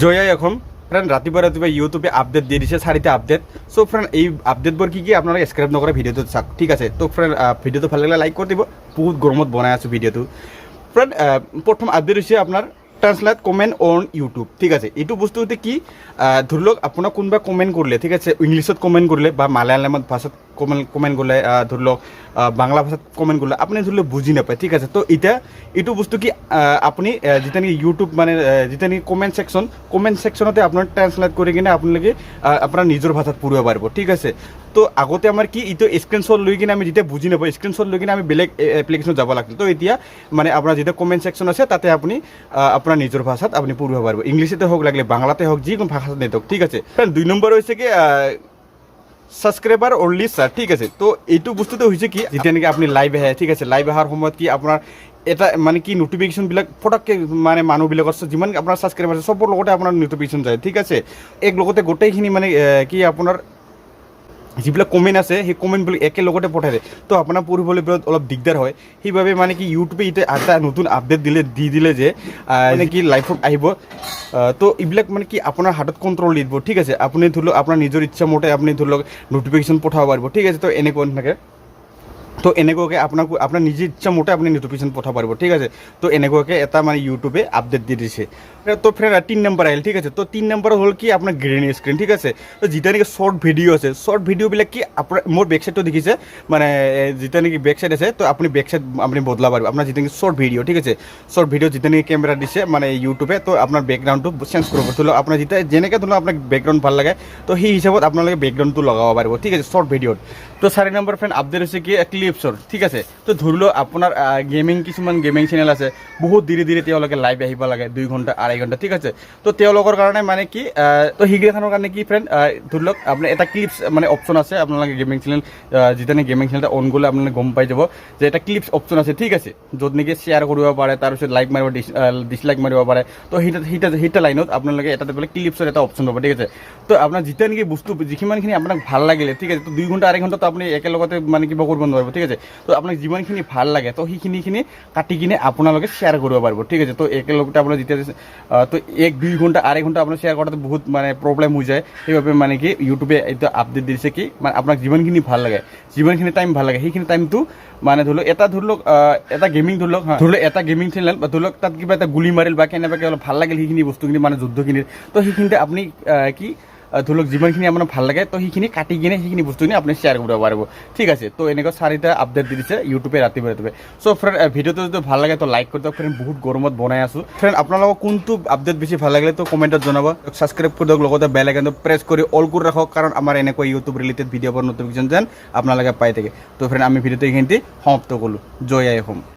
জয়াই এখন ফ্ৰেন্ড ৰাতিপুৱা ইউটিউবে আপডেট দিয়ে দিছে 4টা আপডেট। সো ফ্ৰেন্ড এই আপডেটবোৰ কি আপোনালোকে স্ক্ৰাইব নকৰে ভিডিঅ'টো চাওক, ঠিক আছে। তো ফ্ৰেন্ড ভিডিঅ'টো ভাল লাগিলে লাইক কৰি দিব, বহুত গৰমত বনাই আছোঁ ভিডিঅ'টো। ফ্ৰেন্ড প্ৰথম আপডেট হৈছে আপোনাৰ ট্ৰান্সলেট কমেন্ট অন ইউটিউব, ঠিক আছে। এইটো বস্তু হতে কি ধৰি লওক আপোনাক কোনোবা কমেন্ট কৰিলে, ঠিক আছে, ইংলিছত কমেন্ট কৰিলে বা মালায়ালামত ভাষাত কমেন্ট কৰিলে, ধৰি লওক বাংলা ভাষাত কমেন্ট কৰিলে, আপুনি ধৰি লওক বুজি নাপায়, ঠিক আছে। তো এতিয়া এইটো বস্তু কি আপুনি যেতিয়া নেকি ইউটিউব মানে যেতিয়া নেকি কমেন্ট সেকশনতে আপোনাৰ ট্ৰান্সলেট কৰি কিনে আপোনালোকে আপোনাৰ নিজৰ ভাষাত পঢ়িব পাৰিব, ঠিক আছে। তো আগতে আমাৰ কি এইটো স্ক্ৰীনশ্বট লৈ কিনে আমি যেতিয়া বুজি নাপাওঁ স্ক্ৰীনশ্বট লৈ কিনে আমি বেলেগ এপ্লিকেশ্যনত যাব লাগিছিল। তো এতিয়া মানে আপোনাৰ যেতিয়া কমেন্ট সেকশন আছে তাতে আপুনি আপোনাৰ নিজৰ ভাষাত আপুনি পঢ়িব পাৰিব, ইংলিছতে হওক লাগিলে বাংলাতে হওক যিকোনো ভাষাত নেটক, ঠিক আছে। 2 নম্বৰ হৈছে কি সাবস্ক্রাইবার অনলি স্যার, ঠিক আছে। তো এইটো বস্তুটো হৈছে কি যেতিয়া নেকি আপুনি লাইভ আহে, ঠিক আছে, লাইভ অহাৰ সময়ত কি আপোনাৰ এটা মানে কি নোটিফিকেশ্যনবিলাক ফটককৈ মানে মানুহবিলাকৰ যিমান আপোনাৰ ছাবস্ক্ৰাইবাৰ আছে চবৰ লগতে আপোনাৰ নোটিফিকেশ্যন যায়, ঠিক আছে। এক লগতে গোটেইখিনি মানে কি আপোনাৰ যিবিলাক কমেণ্ট আছে সেই কমেণ্টবিলাক একেলগতে পঠাই দিয়ে। তো আপোনাৰ পঢ়িবলৈ অলপ দিগদাৰ হয়, সেইবাবে মানে কি ইউটিউবে এতিয়া এটা নতুন আপডেট দিলে যে মানে কি লাইভত আহিব। তো এইবিলাক মানে কি আপোনাৰ হাতত কণ্ট্ৰল দি দিব, ঠিক আছে। আপুনি ধৰি লওক আপোনাৰ নিজৰ ইচ্ছা মতে আপুনি ধৰি লওক নোটিফিকেশ্যন পঠাব পাৰিব, ঠিক আছে। তো এনেকুৱা থাকে। তো এনেকুৱাকৈ আপোনাৰ নিজে ইচ্ছা মতে আপুনি নোটিফিকেশ্যন পঠাব পাৰিব, ঠিক আছে। তো এনেকুৱাকৈ এটা মানে ইউটিউবে আপডেট দি দিছে। তো ফ্ৰেন্ড 3 নম্বৰ আহিল, ঠিক আছে। তো 3 নম্বৰ হ'ল কি আপোনাৰ গ্ৰীণ স্ক্ৰীণ, ঠিক আছে। তো যেতিয়া নেকি শ্বৰ্ট ভিডিঅ' আছে, শ্বৰ্ট ভিডিঅ'বিলাক কি আপোনাৰ মোৰ বেক চাইডটো দেখিছে মানে যেতিয়া নেকি বেক চাইড আছে, তো আপুনি বেক চাইড আপুনি বদলাব পাৰিব আপোনাৰ যেতিয়া নেকি শ্বৰ্ট ভিডিঅ', ঠিক আছে। শ্বৰ্ট ভিডিঅ' যেতিয়া নেকি কেমেৰা দিছে মানে ইউটিউবে, তো আপোনাৰ বেকগ্ৰাউণ্ডটো চেঞ্জ কৰিব। ধৰি লওক আপোনাৰ যেতিয়া যেনেকৈ ধৰি লওক আপোনাক বেকগ্ৰাউণ্ড ভাল লাগে, তো সেই হিচাপত আপোনালোকে বেকগ্ৰাউণ্ডটো লগাব পাৰিব, ঠিক আছে, শ্বৰ্ট ভিডিঅ'ত। তো 4 নম্বৰ ফ্ৰেণ্ড আপডেট হৈছে কি ক্লিপছৰ, ঠিক আছে। তো ধৰি লওক আপোনাৰ কিছুমান গেমিং চেনেল আছে, বহুত ধীৰে তেওঁলোকে লাইভ আহিব লাগে 2 ঘণ্টা 2.5 ঘণ্টা, ঠিক আছে। তো তেওঁলোকৰ কাৰণে মানে কি তো সেইগিলাখনৰ কাৰণে কি ফ্ৰেণ্ড ধৰি লওক আপোনাৰ এটা ক্লিপছ মানে অপশ্যন আছে। আপোনালোকে গেমিং চেনেল যেতিয়া গেমিং চেনেল অন কৰিলে আপোনালোকে গম পাই যাব যে এটা ক্লিপছ অপশ্যন আছে, ঠিক আছে, য'ত নেকি শ্বেয়াৰ কৰিব পাৰে, তাৰপিছত লাইক মাৰিব, ডিছলাইক মাৰিব পাৰে। তো সেইটা লাইনত আপোনালোকে এটা বোলে ক্লিপছৰ এটা অপশ্যন পাব, ঠিক আছে। তো আপোনাৰ যেতিয়া নেকি বস্তু যিমানখিনি আপোনাক ভাল লাগিলে, ঠিক আছে, তো 2 ঘণ্টা 2.5 ঘণ্টা তো আপুনি একেলগতে মানে কিবা কৰিব নোৱাৰিব, ঠিক আছে। তো আপোনাক যিমানখিনি ভাল লাগে তো সেইখিনি কাটি কিনে আপোনালোকে শ্বেয়াৰ কৰিব পাৰিব, ঠিক আছে। তো একেলগতে আপোনাৰ যেতিয়া তো 1-2 ঘণ্টা 2.5 ঘণ্টা আপোনাৰ শ্বেয়াৰ কৰাটো বহুত মানে প্ৰব্লেম হৈ যায়। সেইবাবে মানে কি ইউটিউবে এইটো আপডেট দিছে কি মানে আপোনাক যিমানখিনি ভাল লাগে, যিমানখিনি টাইম ভাল লাগে সেইখিনি টাইমটো মানে ধৰি লওক এটা গেমিং ধৰি লওক এটা গেমিং চেনেল বা ধৰি লওক তাত কিবা এটা গুলি মাৰিল বা কেনেবাকৈ অলপ ভাল লাগিল সেইখিনি বস্তুখিনি মানে যুদ্ধখিনিৰ, তো সেইখিনিতে আপুনি কি ধৰি লওক যিমানখিনি আপোনাৰ ভাল লাগে তো সেইখিনি কাটি কিনে সেইখিনি বস্তুখিনি আপুনি শ্বেয়াৰ কৰিব পাৰিব, ঠিক আছে। তো এনেকুৱা 4টা আপডেট দি দিছে ইউটিউবে ৰাতিপুৱা। চ' ফ্ৰেণ্ড ভিডিঅ'টো যদি ভাল লাগে তো লাইক কৰি দিয়ক ফ্ৰেণ্ড, বহুত গৰমত বনাই আছোঁ। ফ্ৰেণ্ড আপোনালোকক কোনটো আপডেট বেছি ভাল লাগিলে তো কমেণ্টত জনাব, ছাবস্ক্ৰাইব কৰি দিয়ক, লগতে বেল আইকনটো প্ৰেছ কৰি অল কৰি ৰাখক, কাৰণ আমাৰ এনেকুৱা ইউটিউব ৰিলেটেড ভিডিঅ'বোৰ নটিফিকেশ্যন যেন আপোনালোকে পাই থাকে। তো ফ্ৰেণ্ড আমি ভিডিঅ'টো এইখিনিতে সমাপ্ত কৰিলোঁ। জয় আই অসম।